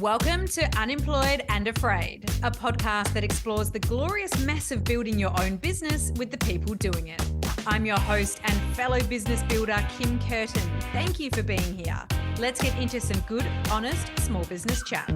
Welcome to Unemployed and Afraid, a podcast that explores the glorious mess of building your own business with the people doing it. I'm your host and fellow business builder, Kim Curtin. Thank you for being here. Let's get into some good, honest, small business chat.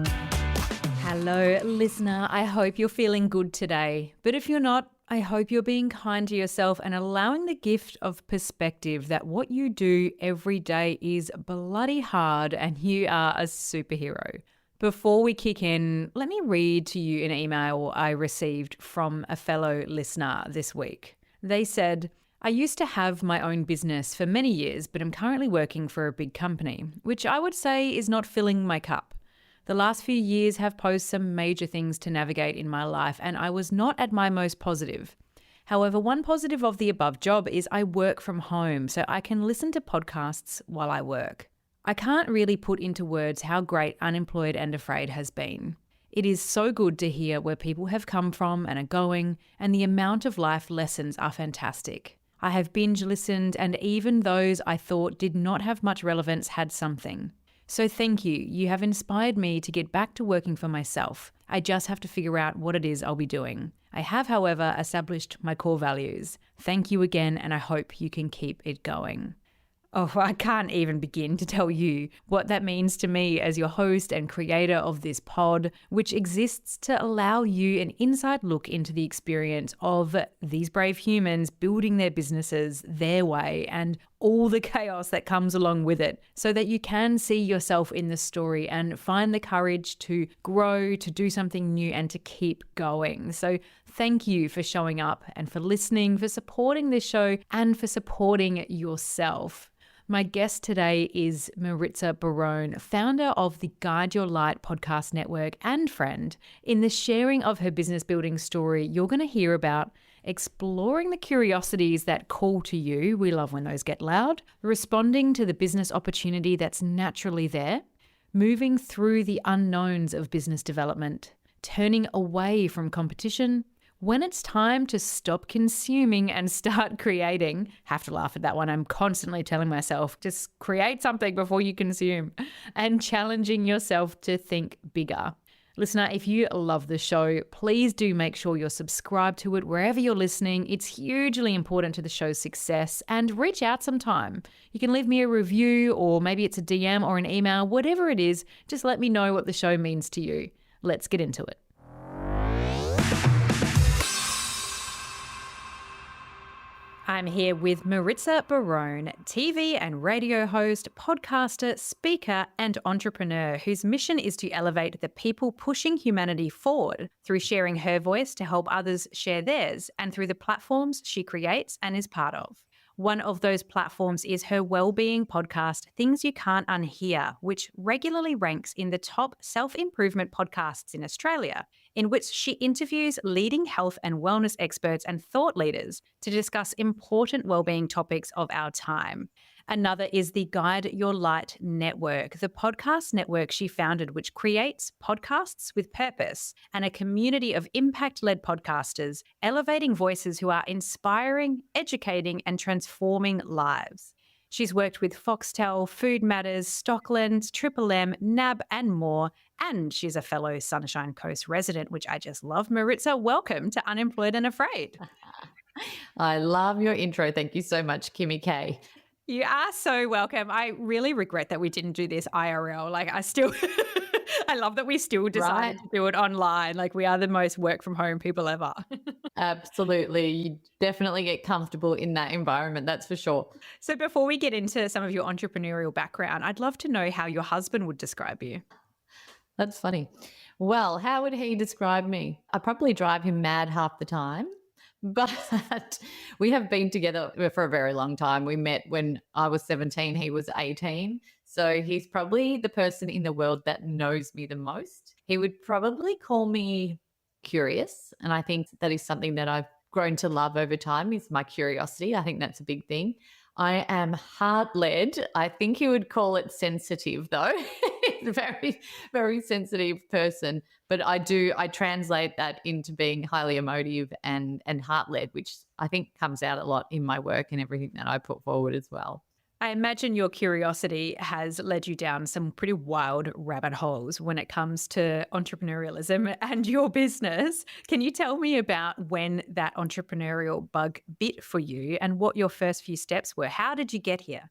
Hello, listener. I hope you're feeling good today. But if you're not, I hope you're being kind to yourself and allowing the gift of perspective that what you do every day is bloody hard and you are a superhero. Before we kick in, let me read to you an email I received from a fellow listener this week. They said, I used to have my own business for many years, but I'm currently working for a big company, which I would say is not filling my cup. The last few years have posed some major things to navigate in my life, and I was not at my most positive. However, one positive of the above job is I work from home, so I can listen to podcasts while I work. I can't really put into words how great Unemployed and Afraid has been. It is so good to hear where people have come from and are going, and the amount of life lessons are fantastic. I have binge listened, and even those I thought did not have much relevance had something. So thank you. You have inspired me to get back to working for myself. I just have to figure out what it is I'll be doing. I have, however, established my core values. Thank you again, and I hope you can keep it going. Oh, I can't even begin to tell you what that means to me as your host and creator of this pod, which exists to allow you an inside look into the experience of these brave humans building their businesses their way and all the chaos that comes along with it, so that you can see yourself in the story and find the courage to grow, to do something new, and to keep going. So thank you for showing up and for listening, for supporting this show, and for supporting yourself. My guest today is Maritza Barone, founder of the Guide Your Light podcast network and friend. In the sharing of her business building story, you're going to hear about exploring the curiosities that call to you. We love when those get loud. Responding to the business opportunity that's naturally there. Moving through the unknowns of business development. Turning away from competition. When it's time to stop consuming and start creating. Have to laugh at that one. I'm constantly telling myself, just create something before you consume. And challenging yourself to think bigger. Listener, if you love the show, please do make sure you're subscribed to it wherever you're listening. It's hugely important to the show's success, and reach out sometime. You can leave me a review, or maybe it's a DM or an email, whatever it is, just let me know what the show means to you. Let's get into it. I'm here with Maritza Barone, TV and radio host, podcaster, speaker, and entrepreneur whose mission is to elevate the people pushing humanity forward through sharing her voice to help others share theirs, and through the platforms she creates and is part of. One of those platforms is her well-being podcast, Things You Can't Unhear, which regularly ranks in the top self-improvement podcasts in Australia, in which she interviews leading health and wellness experts and thought leaders to discuss important well-being topics of our time. Another is the Guide Your Light network, the podcast network she founded, which creates podcasts with purpose and a community of impact-led podcasters, elevating voices who are inspiring, educating, and transforming lives. She's worked with Foxtel, Food Matters, Stockland, Triple M, NAB, and more, and she's a fellow Sunshine Coast resident, which I just love. Maritza, welcome to Unemployed and Afraid. I love your intro. Thank you so much, Kimmy K. You are so welcome. I really regret that we didn't do this IRL. I love that we still decided to do it online. We are the most work from home people ever. Absolutely. You definitely get comfortable in that environment. That's for sure. So before we get into some of your entrepreneurial background, I'd love to know how your husband would describe you. That's funny. Well, how would he describe me? I probably drive him mad half the time. But we have been together for a very long time. We met when I was 17, he was 18. So he's probably the person in the world that knows me the most. He would probably call me curious. And I think that is something that I've grown to love over time, is my curiosity. I think that's a big thing. I am heart-led. I think he would call it sensitive, though. He's a very, very sensitive person. But I translate that into being highly emotive and heart-led, which I think comes out a lot in my work and everything that I put forward as well. I imagine your curiosity has led you down some pretty wild rabbit holes when it comes to entrepreneurialism and your business. Can you tell me about when that entrepreneurial bug bit for you and what your first few steps were? How did you get here?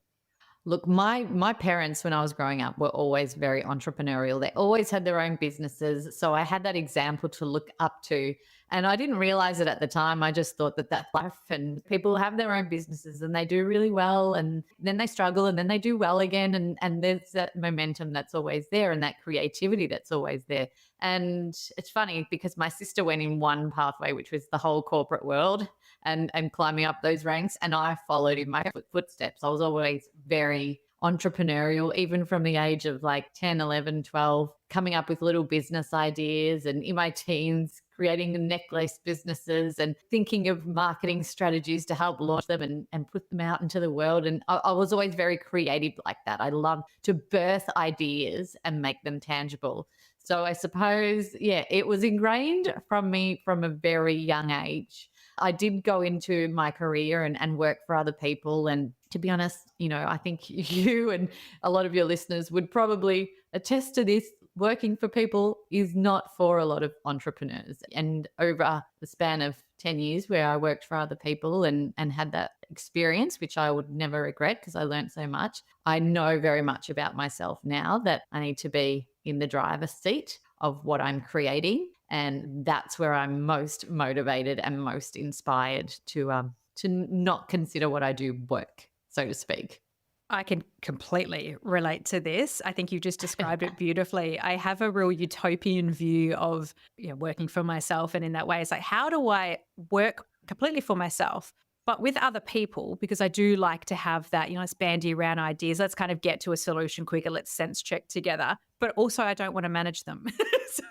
Look, my parents, when I was growing up, were always very entrepreneurial. They always had their own businesses. So I had that example to look up to. And I didn't realize it at the time. I just thought that that's life and people have their own businesses and they do really well. And then they struggle and then they do well again. And there's that momentum that's always there and that creativity that's always there. And it's funny because my sister went in one pathway, which was the whole corporate world and climbing up those ranks. And I followed in my footsteps. I was always very entrepreneurial, even from the age of like 10, 11, 12, coming up with little business ideas, and in my teens, creating necklace businesses and thinking of marketing strategies to help launch them and put them out into the world. And I was always very creative like that. I love to birth ideas and make them tangible. So I suppose, yeah, it was ingrained from me from a very young age. I did go into my career and work for other people. And to be honest, I think you and a lot of your listeners would probably attest to this. Working for people is not for a lot of entrepreneurs. And over the span of 10 years where I worked for other people and had that experience, which I would never regret because I learned so much, I know very much about myself now that I need to be in the driver's seat of what I'm creating. And that's where I'm most motivated and most inspired to not consider what I do work, so to speak. I can completely relate to this. I think you just described it beautifully. I have a real utopian view of working for myself. And in that way, it's like, how do I work completely for myself, but with other people? Because I do like to have that, let's bandy around ideas. Let's kind of get to a solution quicker. Let's sense check together. But also I don't want to manage them. So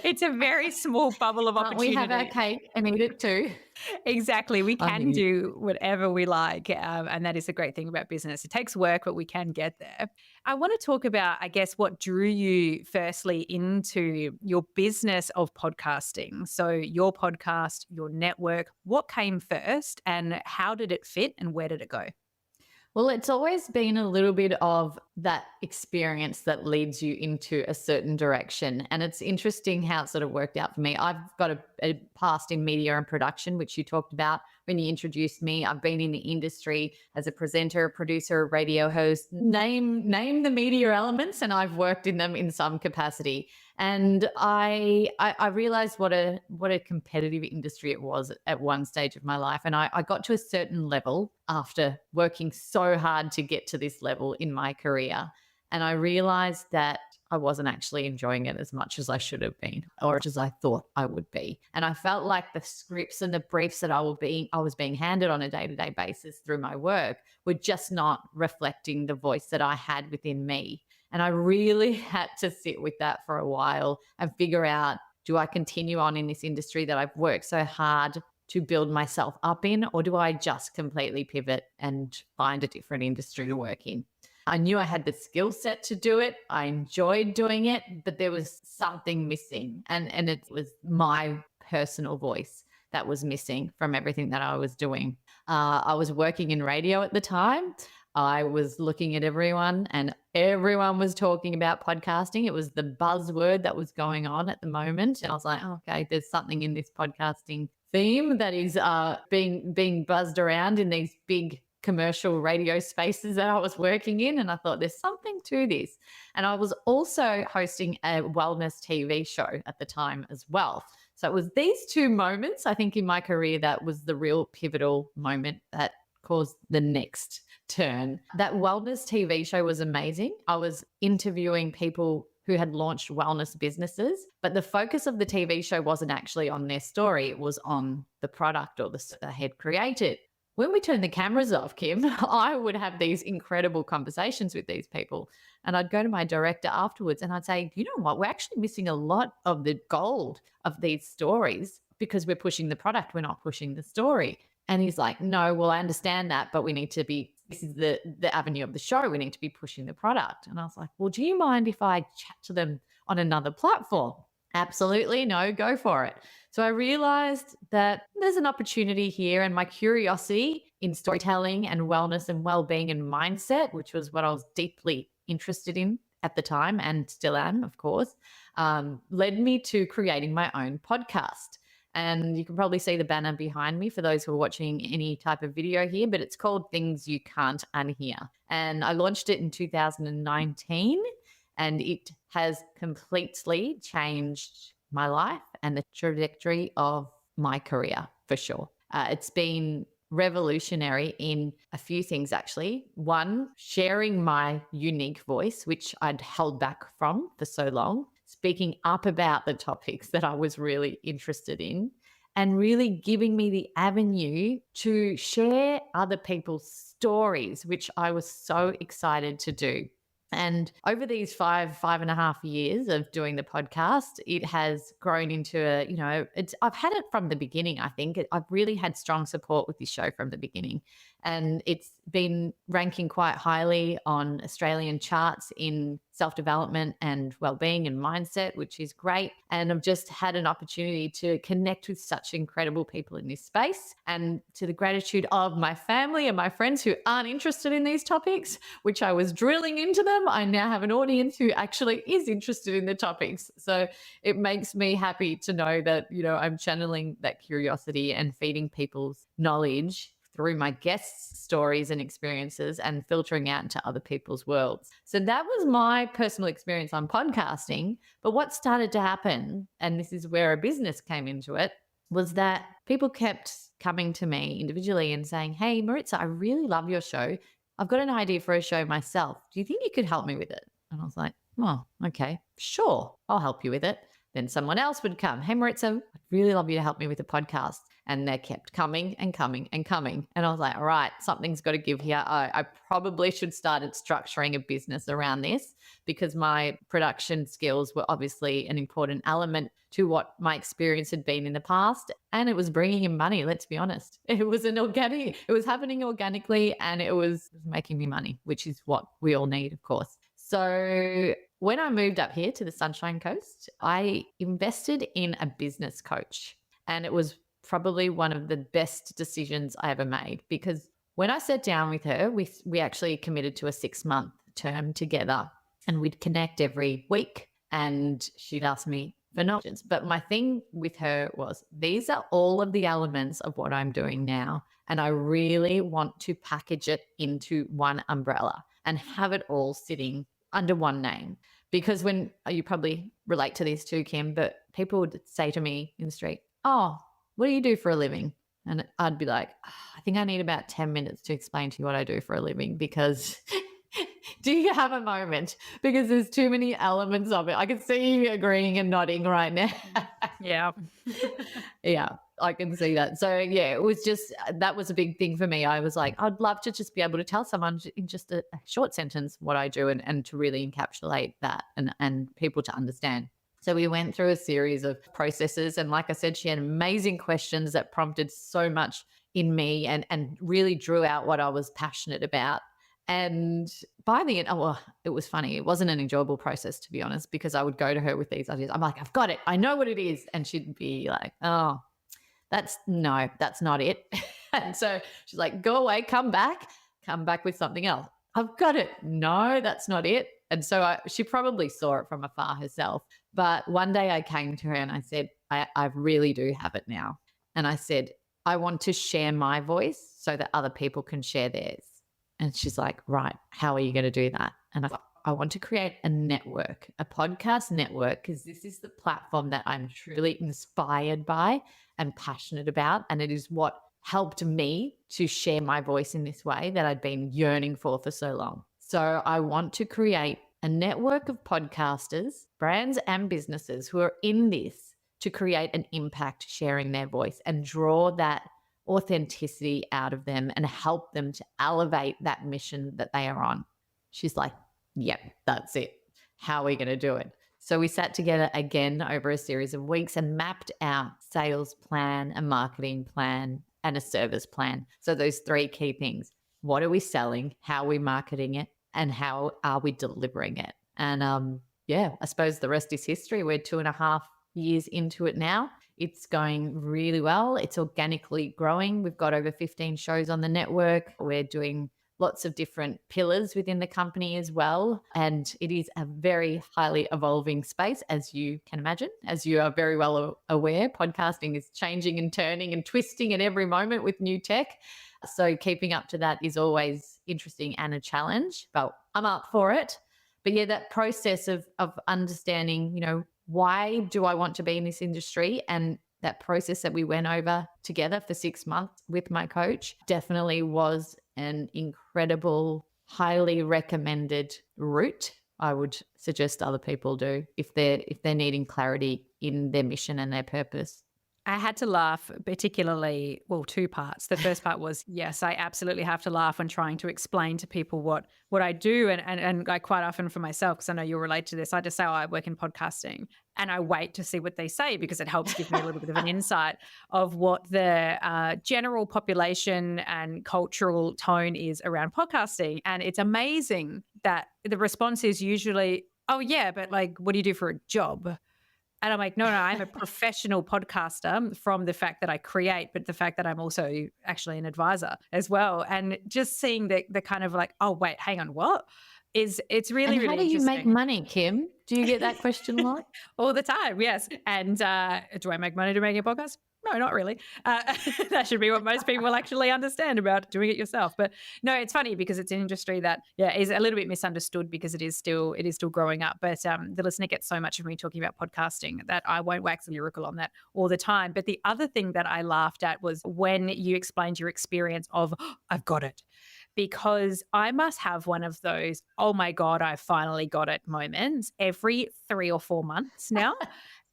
it's a very small bubble of opportunity. We have our cake and eat it too. Exactly. We can do whatever we like. And that is the great thing about business. It takes work, but we can get there. I want to talk about, I guess, what drew you firstly into your business of podcasting. So your podcast, your network, what came first and how did it fit and where did it go? Well, it's always been a little bit of that experience that leads you into a certain direction. And it's interesting how it sort of worked out for me. I've got a past in media and production, which you talked about when you introduced me. I've been in the industry as a presenter, producer, radio host, name the media elements, and I've worked in them in some capacity. And I realized what a competitive industry it was at one stage of my life. And I got to a certain level after working so hard to get to this level in my career. And I realized that I wasn't actually enjoying it as much as I should have been or as I thought I would be. And I felt like the scripts and the briefs that I was being handed on a day-to-day basis through my work were just not reflecting the voice that I had within me. And I really had to sit with that for a while and figure out, do I continue on in this industry that I've worked so hard to build myself up in, or do I just completely pivot and find a different industry to work in? I knew I had the skill set to do it. I enjoyed doing it, but there was something missing. And it was my personal voice that was missing from everything that I was doing. I was working in radio at the time. I was looking at everyone and everyone was talking about podcasting. It was the buzzword that was going on at the moment. And I was like, oh, okay, there's something in this podcasting theme that is being buzzed around in these big commercial radio spaces that I was working in. And I thought there's something to this. And I was also hosting a wellness TV show at the time as well. So it was these two moments, I think, in my career that was the real pivotal moment that caused the next turn. That wellness TV show was amazing. I was interviewing people who had launched wellness businesses, but the focus of the TV show wasn't actually on their story. It was on the product or the they had created. When we turned the cameras off, Kim, I would have these incredible conversations with these people. And I'd go to my director afterwards and I'd say, you know what, we're actually missing a lot of the gold of these stories because we're pushing the product, we're not pushing the story. And he's like, no, well, I understand that, but we need to be, this is the avenue of the show. We need to be pushing the product. And I was like, well, do you mind if I chat to them on another platform? Absolutely. No, go for it. So I realized that there's an opportunity here and my curiosity in storytelling and wellness and well-being and mindset, which was what I was deeply interested in at the time and still am, of course, led me to creating my own podcast. And you can probably see the banner behind me for those who are watching any type of video here, but it's called Things You Can't Unhear. And I launched it in 2019, and it has completely changed my life and the trajectory of my career for sure. It's been revolutionary in a few things, actually. One, sharing my unique voice, which I'd held back from for so long, speaking up about the topics that I was really interested in, and really giving me the avenue to share other people's stories, which I was so excited to do. And over these 5.5 years of doing the podcast, it has grown into I've had it from the beginning. I think I've really had strong support with this show from the beginning. And it's been ranking quite highly on Australian charts in self-development and well-being and mindset, which is great. And I've just had an opportunity to connect with such incredible people in this space. And to the gratitude of my family and my friends who aren't interested in these topics, which I was drilling into them, I now have an audience who actually is interested in the topics. So it makes me happy to know that, I'm channeling that curiosity and feeding people's knowledge through my guests' stories and experiences and filtering out into other people's worlds. So that was my personal experience on podcasting. But what started to happen, and this is where a business came into it, was that people kept coming to me individually and saying, "Hey, Maritza, I really love your show. I've got an idea for a show myself. Do you think you could help me with it?" And I was like, "Oh, okay, sure, I'll help you with it." Then someone else would come, "Hey, Maritza, I'd really love you to help me with a podcast." And they kept coming and coming and coming. And I was like, all right, something's got to give here. I probably should start structuring a business around this, because my production skills were obviously an important element to what my experience had been in the past. And it was bringing in money, let's be honest. It was happening organically, and it was making me money, which is what we all need, of course. So when I moved up here to the Sunshine Coast, I invested in a business coach, and it was probably one of the best decisions I ever made, because when I sat down with her, we actually committed to a 6-month term together, and we'd connect every week, and she'd ask me for knowledge. But my thing with her was, these are all of the elements of what I'm doing now, and I really want to package it into one umbrella and have it all sitting under one name. Because when you probably relate to this too, Kim, but people would say to me in the street, "Oh, what do you do for a living?" And I'd be like, "I think I need about 10 minutes to explain to you what I do for a living, because do you have a moment? Because there's too many elements of it." I can see you agreeing and nodding right now. Yeah. Yeah, I can see that. So yeah, it was just, that was a big thing for me. I was like, I'd love to just be able to tell someone in just a short sentence what I do, and to really encapsulate that and people to understand. So we went through a series of processes, and like I said, she had amazing questions that prompted so much in me and really drew out what I was passionate about. And by the end, it was funny. It wasn't an enjoyable process, to be honest, because I would go to her with these ideas. I'm like, "I've got it. I know what it is." And she'd be like, "Oh, that's not it." And so she's like, "Go away, come back with something else." "I've got it." "No, that's not it." And so she probably saw it from afar herself. But one day I came to her and I said, I really do have it now. And I said, "I want to share my voice so that other people can share theirs." And she's like, "Right, how are you going to do that?" And I want to create a network, a podcast network, because this is the platform that I'm truly inspired by and passionate about. And it is what helped me to share my voice in this way that I'd been yearning for so long. So I want to create a network of podcasters, brands and businesses who are in this to create an impact sharing their voice and draw that authenticity out of them and help them to elevate that mission that they are on. She's like, "Yep, that's it. How are we going to do it?" So we sat together again over a series of weeks and mapped out sales plan, a marketing plan, and a service plan. So those 3 key things: what are we selling, how are we marketing it, and how are we delivering it? And I suppose the rest is history. We're 2.5 years into it now. It's going really well. It's organically growing. We've got over 15 shows on the network. We're doing lots of different pillars within the company as well. And it is a very highly evolving space, as you can imagine. As you are very well aware, podcasting is changing and turning and twisting at every moment with new tech. So keeping up to that is always interesting and a challenge, but I'm up for it. But yeah, that process of understanding, why do I want to be in this industry? And that process that we went over together for 6 months with my coach definitely was an incredible, highly recommended route. I would suggest other people do if they're needing clarity in their mission and their purpose. I had to laugh, particularly, two parts. The first part was, yes, I absolutely have to laugh when trying to explain to people what I do. And I quite often for myself, because I know you'll relate to this, I just say, I work in podcasting, and I wait to see what they say because it helps give me a little bit of an insight of what the general population and cultural tone is around podcasting. And it's amazing that the response is usually, oh yeah, but like, what do you do for a job? And I'm like, no, I'm a professional podcaster from the fact that I create, but the fact that I'm also actually an advisor as well. And just seeing the kind of like, oh, wait, hang on, what? It's really, and really how do you interesting. make money, Kim? Do you get that question a lot? All the time, yes. And do I make money to make a podcast? No, not really. That should be what most people actually understand about doing it yourself. But no, it's funny because it's an industry that, is a little bit misunderstood because it is still growing up. But the listener gets so much of me talking about podcasting that I won't wax lyrical on that all the time. But the other thing that I laughed at was when you explained your experience of, I've got it. Because I must have one of those, oh my God, I finally got it moments every 3 or 4 months now.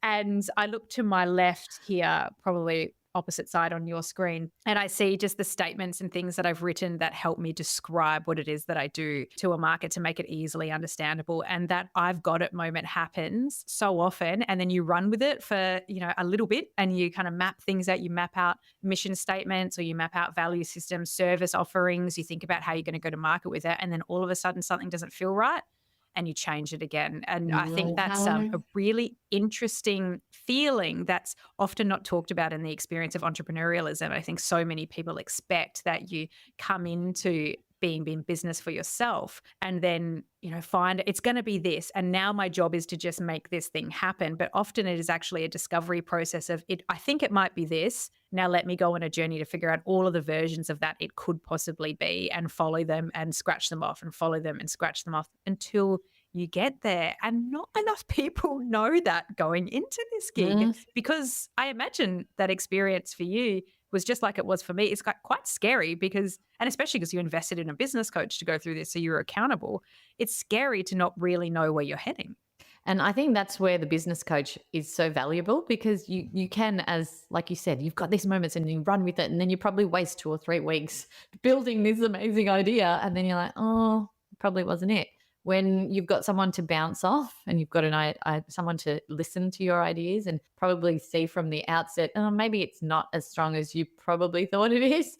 And I look to my left here, probably opposite side on your screen, and I see just the statements and things that I've written that help me describe what it is that I do to a market to make it easily understandable. And that I've got it moment happens so often. And then you run with it for, a little bit, and you kind of map things out. You map out mission statements, or you map out value systems, service offerings. You think about how you're going to go to market with it. And then all of a sudden something doesn't feel right, and you change it again. And I think that's a really interesting feeling that's often not talked about in the experience of entrepreneurialism. I think so many people expect that you come into being in business for yourself and then, find it's going to be this. And now my job is to just make this thing happen. But often it is actually a discovery process of it. I think it might be this. Now let me go on a journey to figure out all of the versions of that it could possibly be, and follow them and scratch them off, and follow them and scratch them off until you get there. And not enough people know that going into this gig, because I imagine that experience for you was just like it was for me. It's quite scary because, and especially because you invested in a business coach to go through this, so you're accountable. It's scary to not really know where you're heading. And I think that's where the business coach is so valuable, because you can, as like you said, you've got these moments and you run with it, and then you probably waste 2 or 3 weeks building this amazing idea, and then you're like, oh, probably wasn't it. When you've got someone to bounce off, and you've got someone to listen to your ideas and probably see from the outset, oh, maybe it's not as strong as you probably thought it is,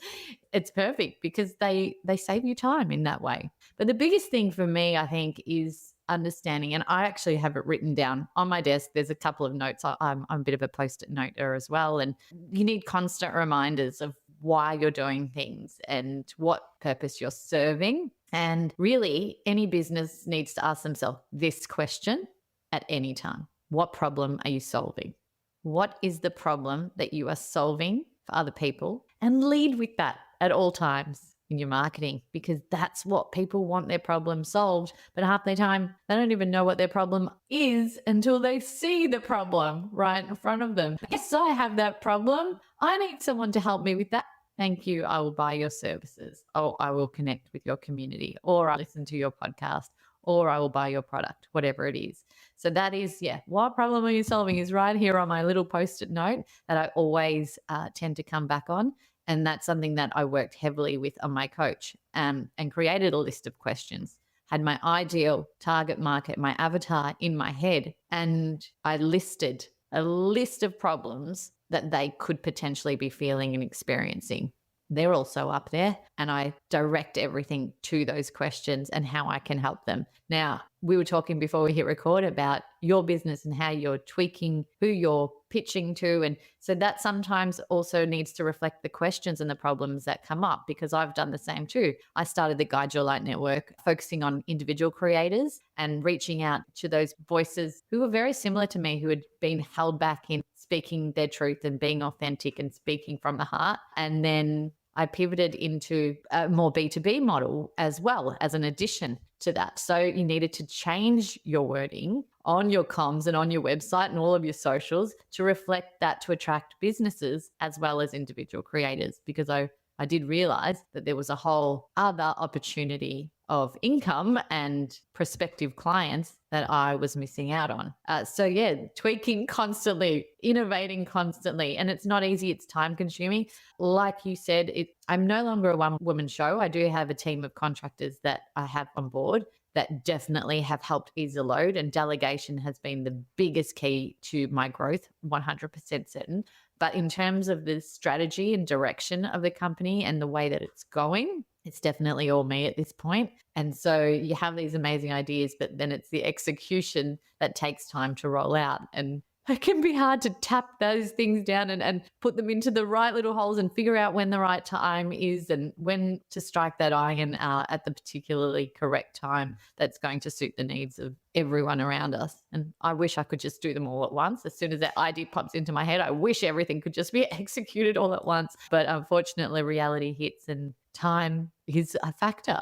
it's perfect, because they save you time in that way. But the biggest thing for me, I think, is understanding, and I actually have it written down on my desk. There's a couple of notes. I'm a bit of a post-it noter as well. And you need constant reminders of why you're doing things and what purpose you're serving. And really, any business needs to ask themselves this question at any time. What problem are you solving? What is the problem that you are solving for other people? And lead with that at all times in your marketing, because that's what people want, their problem solved. But half the time, they don't even know what their problem is until they see the problem right in front of them. Yes, I have that problem. I need someone to help me with that. Thank you. I will buy your services. Oh, I will connect with your community, or I'll listen to your podcast, or I will buy your product, whatever it is. So that is, what problem are you solving is right here on my little post-it note that I always tend to come back on. And that's something that I worked heavily with on my coach, and created a list of questions. Had my ideal target market, my avatar in my head, and I listed a list of problems that they could potentially be feeling and experiencing. they're also up there, and I direct everything to those questions and how I can help them. Now, we were talking before we hit record about your business and how you're tweaking who you're pitching to. And so that sometimes also needs to reflect the questions and the problems that come up, because I've done the same too. I started the Guide Your Light Network focusing on individual creators and reaching out to those voices who were very similar to me, who had been held back in speaking their truth and being authentic and speaking from the heart. And then I pivoted into a more B2B model as well, as an addition to that. So you needed to change your wording on your comms and on your website and all of your socials to reflect that, to attract businesses as well as individual creators, because I did realize that there was a whole other opportunity of income and prospective clients that I was missing out on. So yeah, tweaking constantly, innovating constantly. And it's not easy. It's time consuming. Like you said, I'm no longer a one-woman show. I do have a team of contractors that I have on board that definitely have helped ease the load, and delegation has been the biggest key to my growth, 100% certain. But in terms of the strategy and direction of the company and the way that it's going, it's definitely all me at this point. And so you have these amazing ideas, but then it's the execution that takes time to roll out. And it can be hard to tap those things down and put them into the right little holes and figure out when the right time is and when to strike that iron at the particularly correct time that's going to suit the needs of everyone around us. And I wish I could just do them all at once. As soon as that idea pops into my head, I wish everything could just be executed all at once. But unfortunately, reality hits and time is a factor.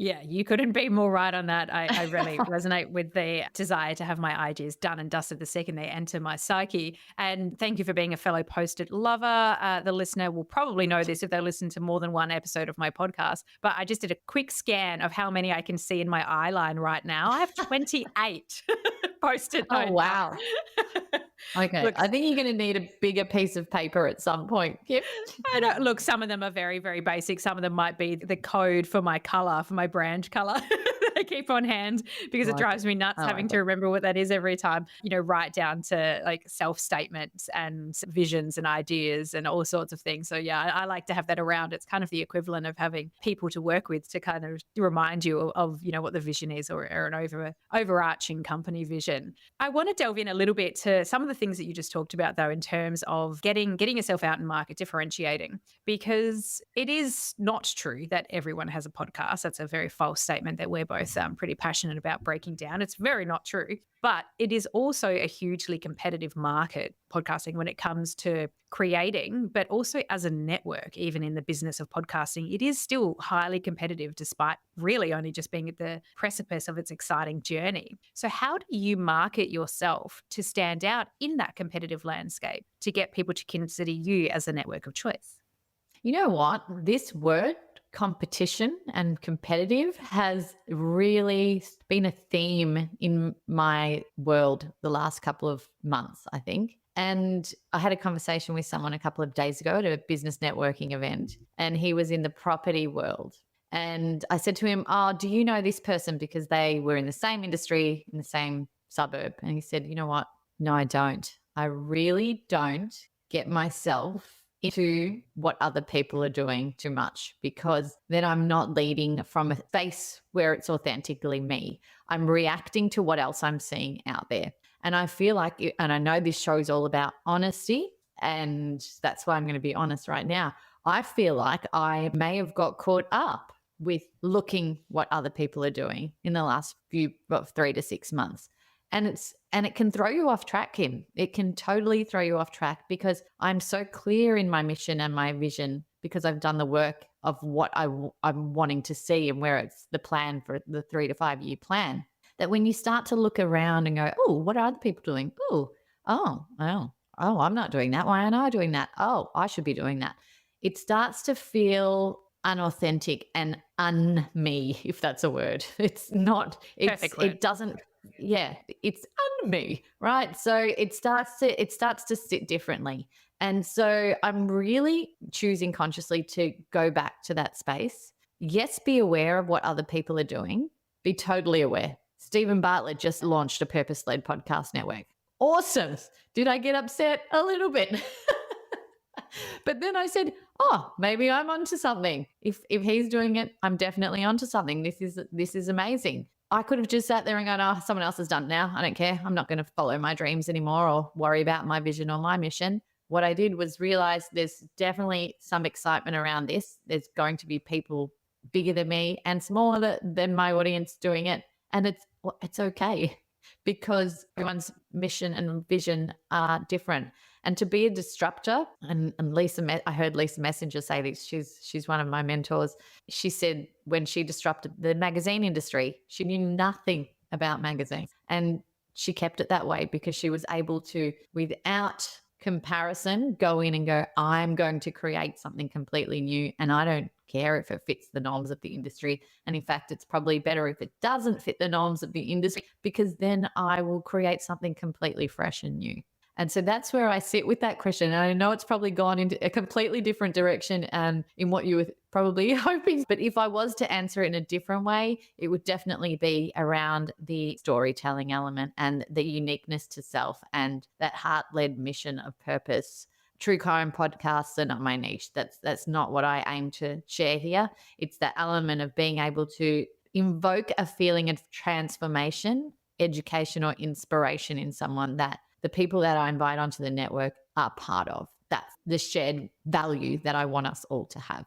Yeah, you couldn't be more right on that. I really resonate with the desire to have my ideas done and dusted the second they enter my psyche. And thank you for being a fellow Post-it lover. The listener will probably know this if they listen to more than one episode of my podcast. But I just did a quick scan of how many I can see in my eye line right now. I have 28 Post-it notes. Oh, wow. Okay. Look, I think you're going to need a bigger piece of paper at some point, Kim. I know. Look, some of them are very, very basic. Some of them might be the code for my color, for my brand color. I keep on hand because it drives me nuts having to remember what that is every time, right down to like self-statements and visions and ideas and all sorts of things. So yeah, I like to have that around. It's kind of the equivalent of having people to work with to kind of remind you of what the vision is, or an overarching company vision. I want to delve in a little bit to some of the things that you just talked about, though, in terms of getting yourself out in market, differentiating, because it is not true that everyone has a podcast. That's a very false statement that we're both pretty passionate about breaking down. It's very not true, but it is also a hugely competitive market, podcasting, when it comes to creating, but also as a network, even in the business of podcasting, it is still highly competitive despite really only just being at the precipice of its exciting journey. So how do you market yourself to stand out in that competitive landscape to get people to consider you as a network of choice? You know what? This word, competition and competitive, has really been a theme in my world the last couple of months, I think. And I had a conversation with someone a couple of days ago at a business networking event, and he was in the property world. And I said to him, "Oh, do you know this person?" Because they were in the same industry, in the same suburb. And he said, "You know what? No, I don't. I really don't get myself into what other people are doing too much, because then I'm not leading from a space where it's authentically me. I'm reacting to what else I'm seeing out there." And I feel like, and I know this show is all about honesty, and that's why I'm going to be honest right now. I feel like I may have got caught up with looking what other people are doing in the last 3 to 6 months. And it can throw you off track, Kim. It can totally throw you off track, because I'm so clear in my mission and my vision, because I've done the work of what I'm wanting to see and where it's the plan for the 3 to 5 year plan, that when you start to look around and go, "Oh, what are other people doing? Oh, I'm not doing that. Why aren't I doing that? Oh, I should be doing that." It starts to feel unauthentic and un-me, if that's a word. It's not, it doesn't, yeah, it's un-me, right? So it starts to sit differently. And so I'm really choosing consciously to go back to that space. Yes, be aware of what other people are doing. Be totally aware. Stephen Bartlett just launched a purpose-led podcast network. Awesome. Did I get upset? A little bit. But then I said, oh, maybe I'm onto something. If he's doing it, I'm definitely onto something. This is amazing. I could have just sat there and gone, oh, someone else has done it now. I don't care. I'm not going to follow my dreams anymore or worry about my vision or my mission. What I did was realize there's definitely some excitement around this. There's going to be people bigger than me and smaller than my audience doing it. And it's okay because everyone's mission and vision are different. And to be a disruptor, and I heard Lisa Messenger say this, she's one of my mentors. She said when she disrupted the magazine industry, she knew nothing about magazines. And she kept it that way because she was able to, without comparison, go in and go, I'm going to create something completely new. And I don't care if it fits the norms of the industry. And in fact, it's probably better if it doesn't fit the norms of the industry, because then I will create something completely fresh and new. And so that's where I sit with that question. And I know it's probably gone into a completely different direction and in what you were probably hoping. But if I was to answer it in a different way, it would definitely be around the storytelling element and the uniqueness to self and that heart-led mission of purpose. True crime podcasts are not my niche. That's not what I aim to share here. It's that element of being able to invoke a feeling of transformation, education, or inspiration in someone that the people that I invite onto the network are part of. That's the shared value that I want us all to have.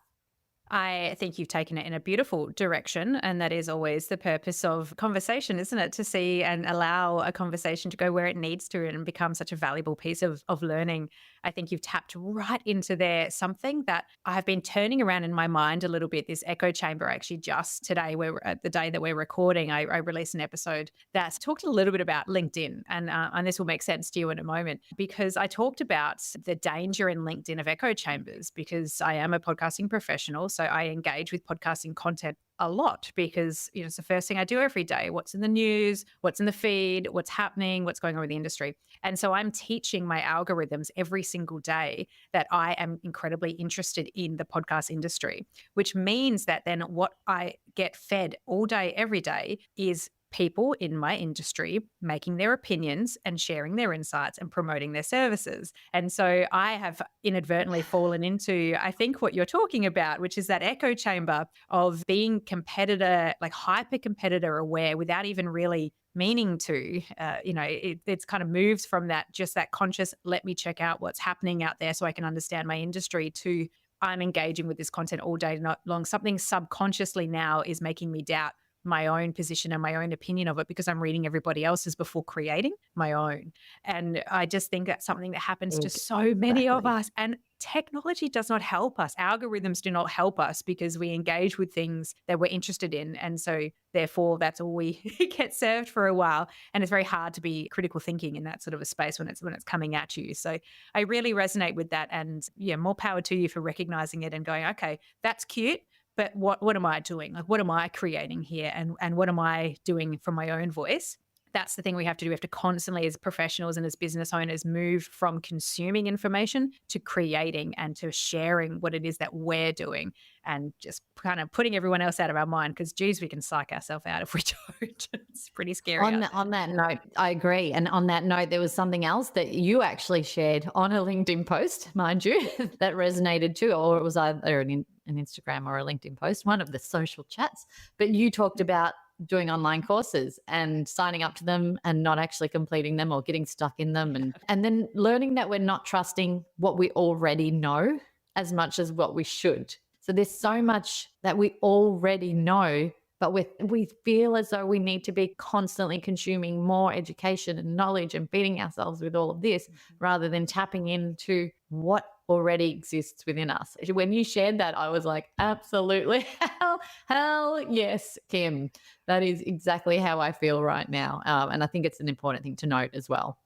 I think you've taken it in a beautiful direction, and that is always the purpose of conversation, isn't it? To see and allow a conversation to go where it needs to and become such a valuable piece of learning. I think you've tapped right into there something that I've been turning around in my mind a little bit, this echo chamber. Actually, just today, the day that we're recording, I released an episode that talked a little bit about LinkedIn, and this will make sense to you in a moment, because I talked about the danger in LinkedIn of echo chambers, because I am a podcasting professional, so I engage with podcasting content a lot because it's the first thing I do every day. What's in the news, what's in the feed, what's happening, what's going on with the industry. And so I'm teaching my algorithms every single day that I am incredibly interested in the podcast industry, which means that then what I get fed all day, every day is people in my industry making their opinions and sharing their insights and promoting their services. And so I have inadvertently fallen into, I think, what you're talking about, which is that echo chamber of being competitor, like hyper competitor aware without even really meaning to. It's kind of moves from that, just that conscious, let me check out what's happening out there so I can understand my industry, to I'm engaging with this content all day long. Something subconsciously now is making me doubt my own position and my own opinion of it because I'm reading everybody else's before creating my own. And I just think that's something that happens to so many of us. And technology does not help us. Algorithms do not help us because we engage with things that we're interested in. And so therefore that's all we get served for a while. And it's very hard to be critical thinking in that sort of a space when it's coming at you. So I really resonate with that. And yeah, more power to you for recognizing it and going, okay, that's cute. But what am I doing? Like, what am I creating here? And what am I doing from my own voice? That's the thing we have to do. We have to constantly, as professionals and as business owners, move from consuming information to creating and to sharing what it is that we're doing, and just kind of putting everyone else out of our mind, because, geez, we can psych ourselves out if we don't. It's pretty scary. On that note, I agree. And on that note, there was something else that you actually shared on a LinkedIn post, mind you, that resonated too, or it was either an Instagram or a LinkedIn post, one of the social chats. But you talked about doing online courses and signing up to them and not actually completing them or getting stuck in them, and then learning that we're not trusting what we already know as much as what we should. So there's so much that we already know, but we feel as though we need to be constantly consuming more education and knowledge and beating ourselves with all of this rather than tapping into what already exists within us. When you shared that, I was like, absolutely, hell yes, Kim. That is exactly how I feel right now. And I think it's an important thing to note as well.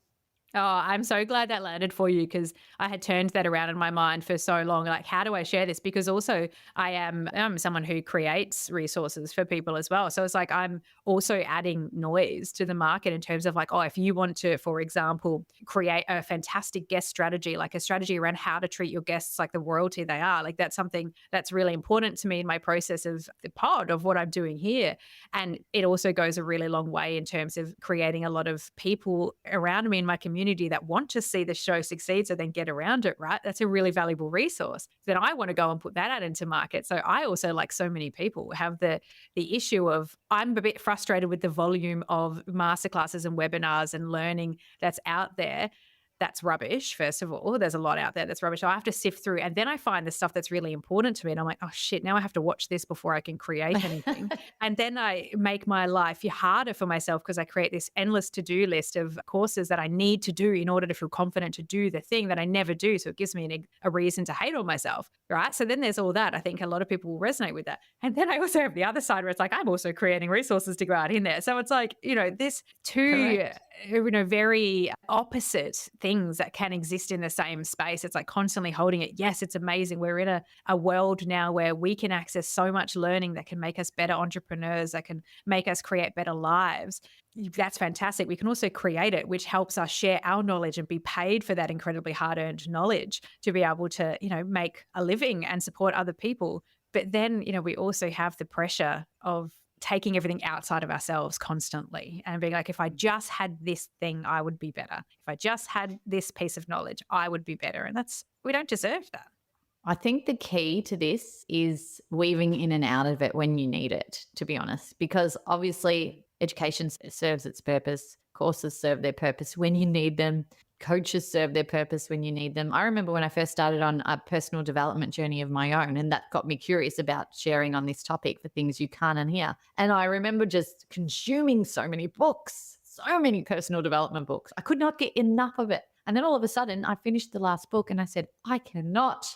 Oh, I'm so glad that landed for you, because I had turned that around in my mind for so long. Like, how do I share this? Because also I'm someone who creates resources for people as well. So it's like I'm also adding noise to the market in terms of like, oh, if you want to, for example, create a fantastic guest strategy, like a strategy around how to treat your guests like the royalty they are, like that's something that's really important to me in my process of the pod of what I'm doing here. And it also goes a really long way in terms of creating a lot of people around me in my community community that want to see the show succeed, so then get around it, right? That's a really valuable resource. Then I want to go and put that out into market. So I also, like so many people, have the issue of, I'm a bit frustrated with the volume of masterclasses and webinars and learning that's out there. That's rubbish. First of all, there's a lot out there that's rubbish. So I have to sift through, and then I find the stuff that's really important to me. And I'm like, oh shit, now I have to watch this before I can create anything. And then I make my life harder for myself because I create this endless to-do list of courses that I need to do in order to feel confident to do the thing that I never do. So it gives me a reason to hate on myself, right? So then there's all that. I think a lot of people will resonate with that. And then I also have the other side where it's like, I'm also creating resources to go out in there. So it's like, this two, Correct. very opposite things that can exist in the same space. It's like constantly holding it. Yes, it's amazing. We're in a world now where we can access so much learning that can make us better entrepreneurs, that can make us create better lives. That's fantastic. We can also create it, which helps us share our knowledge and be paid for that incredibly hard-earned knowledge to be able to, make a living and support other people. But then, we also have the pressure of taking everything outside of ourselves constantly and being like, if I just had this thing, I would be better. If I just had this piece of knowledge, I would be better. And we don't deserve that. I think the key to this is weaving in and out of it when you need it, to be honest, because obviously education serves its purpose. Courses serve their purpose when you need them. Coaches serve their purpose when you need them. I remember when I first started on a personal development journey of my own, and that got me curious about sharing on this topic, the things you can't unhear. And I remember just consuming so many books, so many personal development books. I could not get enough of it. And then all of a sudden I finished the last book and I said, I cannot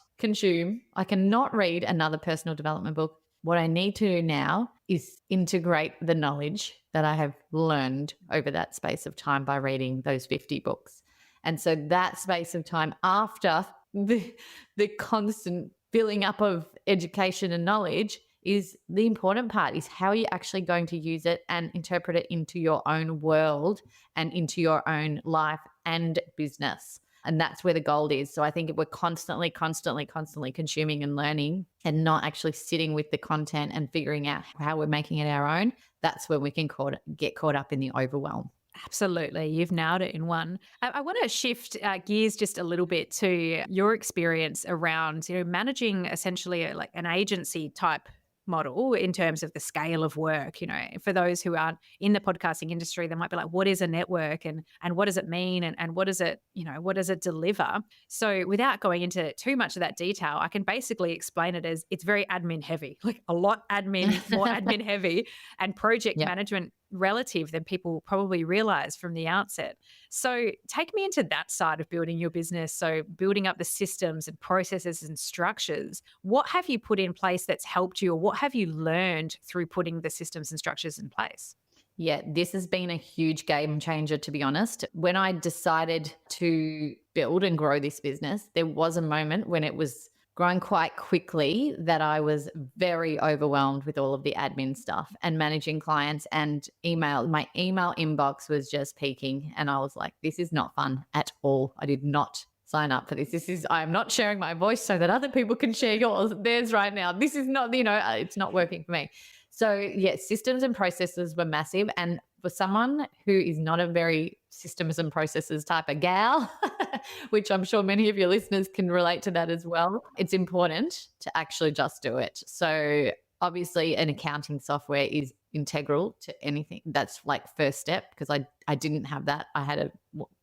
read another personal development book. What I need to do now is integrate the knowledge that I have learned over that space of time by reading those 50 books. And so that space of time after the constant filling up of education and knowledge is the important part, is how you're actually going to use it and interpret it into your own world and into your own life and business. And that's where the gold is. So I think if we're constantly consuming and learning and not actually sitting with the content and figuring out how we're making it our own, that's when we can get caught up in the overwhelm. Absolutely. You've nailed it in one. I want to shift gears just a little bit to your experience around, managing essentially like an agency type model in terms of the scale of work. For those who aren't in the podcasting industry, they might be like, what is a network and what does it mean? And what does it, what does it deliver? So without going into too much of that detail, I can basically explain it as it's very admin heavy, like a lot more admin heavy and project management relative than people probably realize from the outset. So take me into that side of building your business. So building up the systems and processes and structures. What have you put in place that's helped you, or what have you learned through putting the systems and structures in place? Yeah, this has been a huge game changer, to be honest. When I decided to build and grow this business, there was a moment when it was growing quite quickly that I was very overwhelmed with all of the admin stuff and managing clients and email. My email inbox was just peaking and I was like, this is not fun at all. I did not sign up for this. I am not sharing my voice so that other people can share theirs right now. This is not, it's not working for me. So yeah, systems and processes were massive. And for someone who is not a very systems and processes type of gal, which I'm sure many of your listeners can relate to that as well, it's important to actually just do it. So obviously an accounting software is integral to anything. That's like first step, because I didn't have that. I had a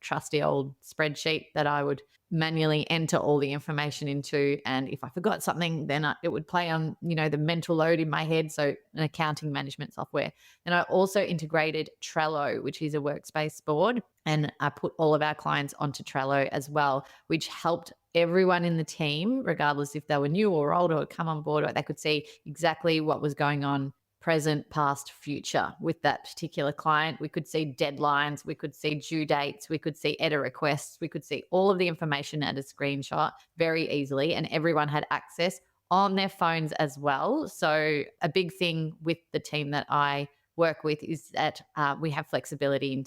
trusty old spreadsheet that I would manually enter all the information into, and if I forgot something, then it would play on the mental load in my head. So an accounting management software. And I also integrated Trello, which is a workspace board, and I put all of our clients onto Trello as well, which helped everyone in the team, regardless if they were new or old or come on board, or they could see exactly what was going on, present, past, future with that particular client. We could see deadlines, we could see due dates, we could see edit requests, we could see all of the information at a screenshot very easily, and everyone had access on their phones as well. So a big thing with the team that I work with is that we have flexibility in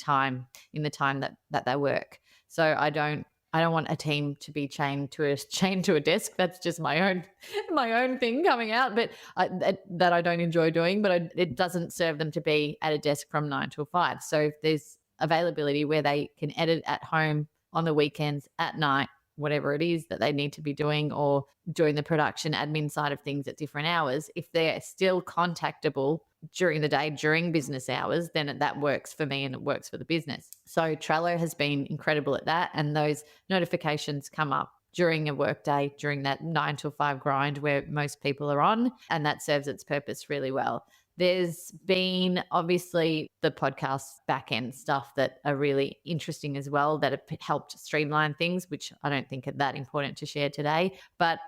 the time that they work. So I don't want a team to be chained to a desk. That's just my own thing coming out, but that I don't enjoy doing. But it doesn't serve them to be at a desk from 9 till 5. So if there's availability where they can edit at home on the weekends, at night, whatever it is that they need to be doing, or doing the production admin side of things at different hours. If they're still contactable during the day, during business hours, then that works for me and it works for the business. So Trello has been incredible at that. And those notifications come up during a work day, during that 9 to 5 grind where most people are on, and that serves its purpose really well. There's been obviously the podcast back-end stuff that are really interesting as well, that have helped streamline things, which I don't think are that important to share today. But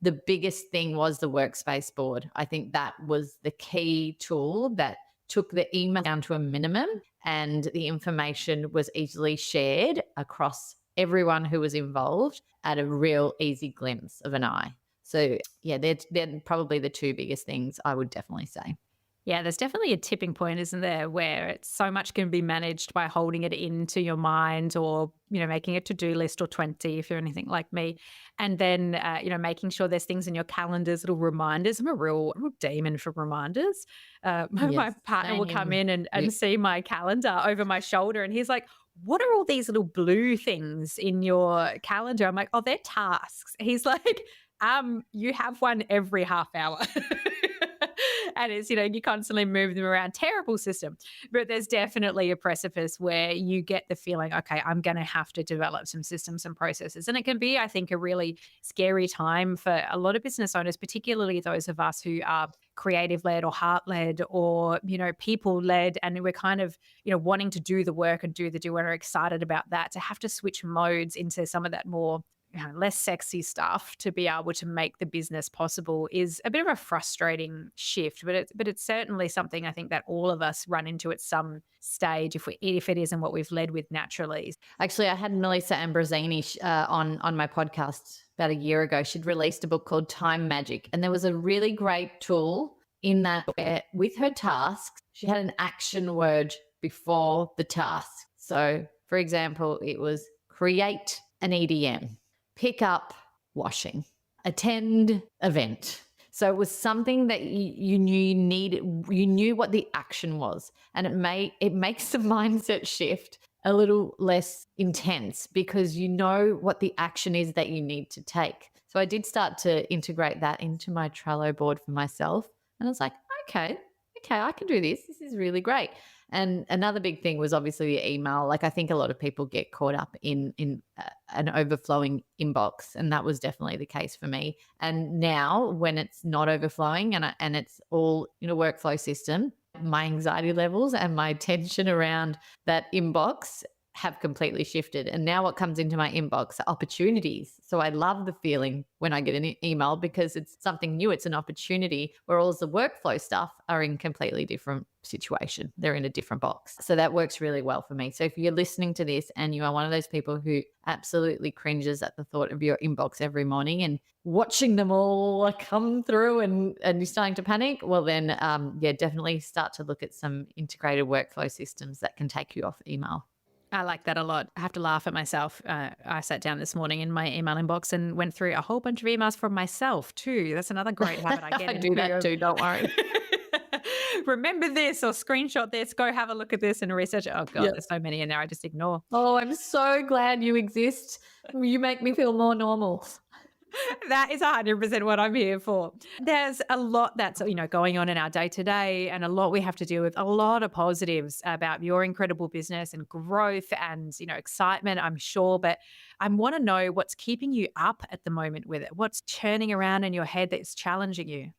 the biggest thing was the workspace board. I think that was the key tool that took the email down to a minimum, and the information was easily shared across everyone who was involved at a real easy glimpse of an eye. So yeah, they're probably the two biggest things I would definitely say. Yeah, there's definitely a tipping point, isn't there, where it's so much can be managed by holding it into your mind, or, making a to-do list or 20 if you're anything like me. And then, making sure there's things in your calendars, little reminders. I'm a real demon for reminders. My partner will come in and see my calendar over my shoulder, and he's like, what are all these little blue things in your calendar? I'm like, oh, they're tasks. He's like, you have one every half hour. And it's, you constantly move them around. Terrible system. But there's definitely a precipice where you get the feeling, okay, I'm going to have to develop some systems and processes. And it can be, I think, a really scary time for a lot of business owners, particularly those of us who are creative-led or heart-led or, people-led. And we're kind of, wanting to do the work and do and are excited about that. To have to switch modes into some of that more less sexy stuff to be able to make the business possible is a bit of a frustrating shift, but it's certainly something I think that all of us run into at some stage if it isn't what we've led with naturally. Actually, I had Melissa Ambrosini on my podcast about a year ago. She'd released a book called Time Magic, and there was a really great tool in that where with her tasks, she had an action word before the task. So, for example, it was create an EDM, pick up washing, attend event. So it was something that you knew you needed, you knew what the action was, and it makes the mindset shift a little less intense because you know what the action is that you need to take. So I did start to integrate that into my Trello board for myself, and I was like, okay, I can do this. This is really great. And another big thing was obviously the email. Like I think a lot of people get caught up in an overflowing inbox, and that was definitely the case for me. And now when it's not overflowing and it's all in a workflow system, my anxiety levels and my tension around that inbox have completely shifted. And now what comes into my inbox are opportunities. So I love the feeling when I get an email because it's something new. It's an opportunity, where all the workflow stuff are in completely different situation. They're in a different box. So that works really well for me. So if you're listening to this and you are one of those people who absolutely cringes at the thought of your inbox every morning and watching them all come through and you're starting to panic, well then, definitely start to look at some integrated workflow systems that can take you off email. I like that a lot. I have to laugh at myself. I sat down this morning in my email inbox and went through a whole bunch of emails from myself too. That's another great habit I get. I do that too, don't worry. Remember this, or screenshot this, go have a look at this and research it. Oh God, There's so many in there I just ignore. Oh, I'm so glad you exist. You make me feel more normal. That is 100% what I'm here for. There's a lot that's, going on in our day to day, and a lot we have to deal with, a lot of positives about your incredible business and growth and, excitement, I'm sure. But I want to know what's keeping you up at the moment with it. What's churning around in your head that's challenging you?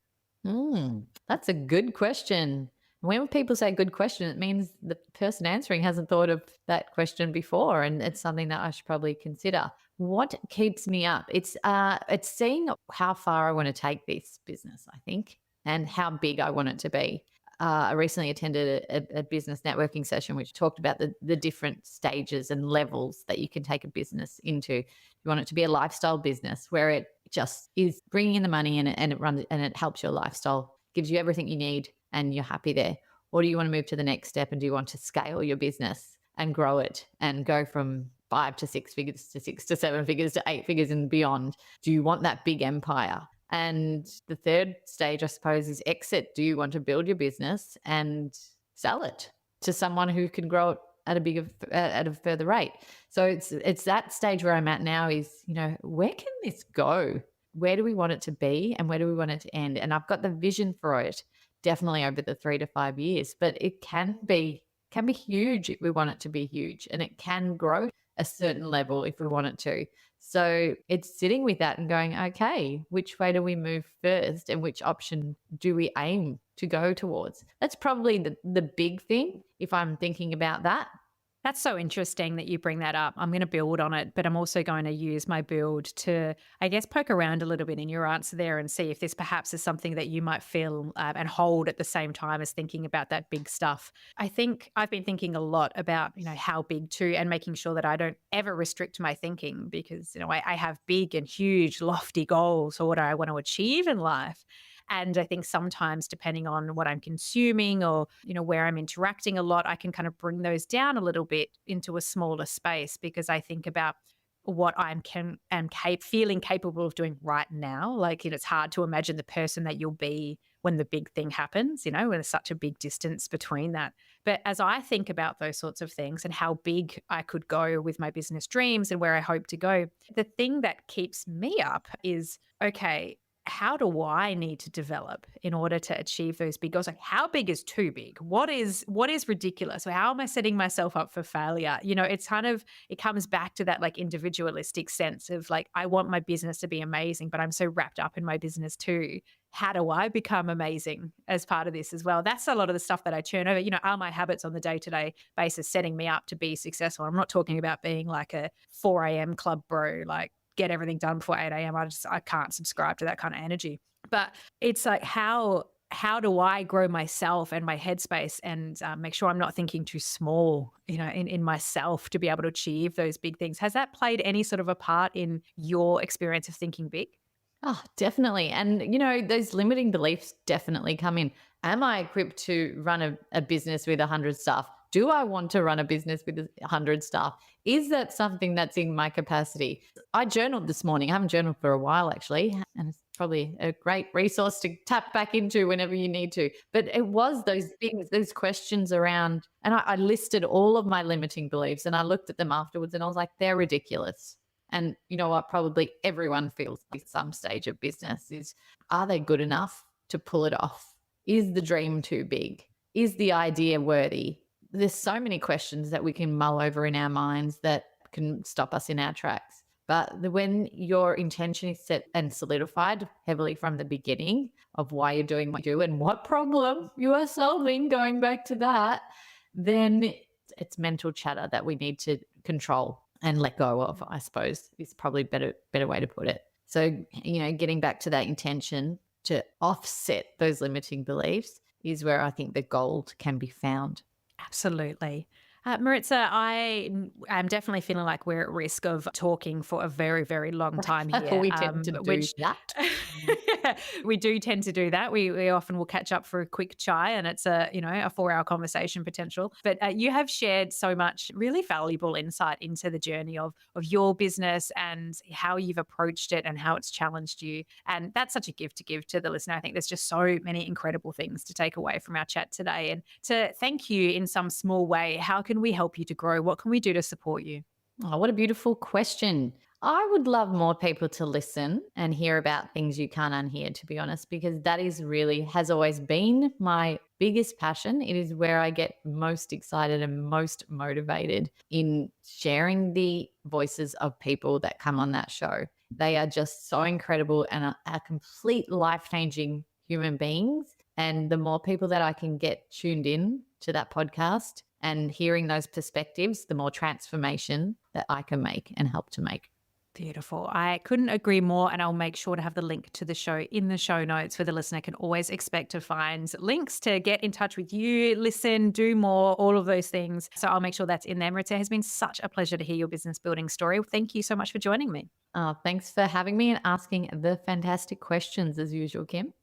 That's a good question. When people say good question, it means the person answering hasn't thought of that question before, and it's something that I should probably consider. What keeps me up? It's seeing how far I want to take this business, I think, and how big I want it to be. I recently attended a business networking session which talked about the different stages and levels that you can take a business into. You want it to be a lifestyle business where it just is bringing in the money and it runs and it helps your lifestyle, gives you everything you need, and you're happy there. Or do you want to move to the next step and do you want to scale your business and grow it and go from 5 to 6 figures to 6 to 7 figures to 8 figures and beyond? Do you want that big empire? And the third stage, I suppose, is exit. Do you want to build your business and sell it to someone who can grow it at a further rate. So it's that stage where I'm at now is, where can this go? Where do we want it to be and where do we want it to end? And I've got the vision for it definitely over the 3 to 5 years, but it can be huge if we want it to be huge, and it can grow a certain level if we want it to. So it's sitting with that and going, okay, which way do we move first and which option do we aim to go towards? That's probably the big thing if I'm thinking about that. That's so interesting that you bring that up. I'm going to build on it, but I'm also going to use my build to, I guess, poke around a little bit in your answer there and see if this perhaps is something that you might feel and hold at the same time as thinking about that big stuff. I think I've been thinking a lot about, how big to, and making sure that I don't ever restrict my thinking because, I have big and huge lofty goals for what I want to achieve in life. And I think sometimes depending on what I'm consuming or, where I'm interacting a lot, I can kind of bring those down a little bit into a smaller space because I think about what I'm feeling capable of doing right now. Like, it's hard to imagine the person that you'll be when the big thing happens, when there's such a big distance between that. But as I think about those sorts of things and how big I could go with my business dreams and where I hope to go, the thing that keeps me up is, okay, how do I need to develop in order to achieve those big goals? Like, how big is too big? What is ridiculous? So how am I setting myself up for failure? It's it comes back to that like individualistic sense of like, I want my business to be amazing, but I'm so wrapped up in my business too. How do I become amazing as part of this as well? That's a lot of the stuff that I churn over. Are my habits on the day-to-day basis setting me up to be successful? I'm not talking about being like a 4 a.m. club bro, like get everything done before 8 a.m. I can't subscribe to that kind of energy. But it's like, how do I grow myself and my headspace and make sure I'm not thinking too small, in myself to be able to achieve those big things? Has that played any sort of a part in your experience of thinking big? Oh, definitely. And, those limiting beliefs definitely come in. Am I equipped to run a business with 100 staff? Do I want to run a business with 100 staff? Is that something that's in my capacity? I journaled this morning. I haven't journaled for a while, actually, and it's probably a great resource to tap back into whenever you need to. But it was those things, those questions around, and I listed all of my limiting beliefs and I looked at them afterwards and I was like, they're ridiculous. And you know what? Probably everyone feels at some stage of business is, are they good enough to pull it off? Is the dream too big? Is the idea worthy? There's so many questions that we can mull over in our minds that can stop us in our tracks. But when your intention is set and solidified heavily from the beginning of why you're doing what you do and what problem you are solving, going back to that, then it's mental chatter that we need to control and let go of, I suppose, is probably better way to put it. So, getting back to that intention to offset those limiting beliefs is where I think the gold can be found. Absolutely. Maritza, I am definitely feeling like we're at risk of talking for a very, very long time here. We tend to do that. We do tend to do that. We often will catch up for a quick chai and it's a 4-hour conversation potential. But you have shared so much really valuable insight into the journey of your business and how you've approached it and how it's challenged you. And that's such a gift to give to the listener. I think there's just so many incredible things to take away from our chat today. And to thank you in some small way, how can we help you to grow? What can we do to support you? Oh, what a beautiful question. I would love more people to listen and hear about things you can't unhear, to be honest, because that has always been my biggest passion. It is where I get most excited and most motivated in sharing the voices of people that come on that show. They are just so incredible and are complete life-changing human beings. And the more people that I can get tuned in to that podcast and hearing those perspectives, the more transformation that I can make and help to make. Beautiful. I couldn't agree more. And I'll make sure to have the link to the show in the show notes where the listener can always expect to find links to get in touch with you, listen, do more, all of those things. So I'll make sure that's in there. Maritza, it has been such a pleasure to hear your business building story. Thank you so much for joining me. Thanks for having me and asking the fantastic questions as usual, Kim.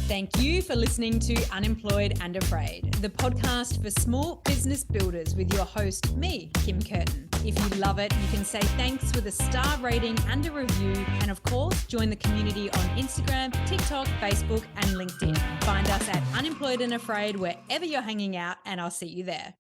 Thank you for listening to Unemployed and Afraid, the podcast for small business builders with your host, me, Kim Curtin. If you love it, you can say thanks with a star rating and a review. And of course, join the community on Instagram, TikTok, Facebook, and LinkedIn. Find us at Unemployed and Afraid wherever you're hanging out, and I'll see you there.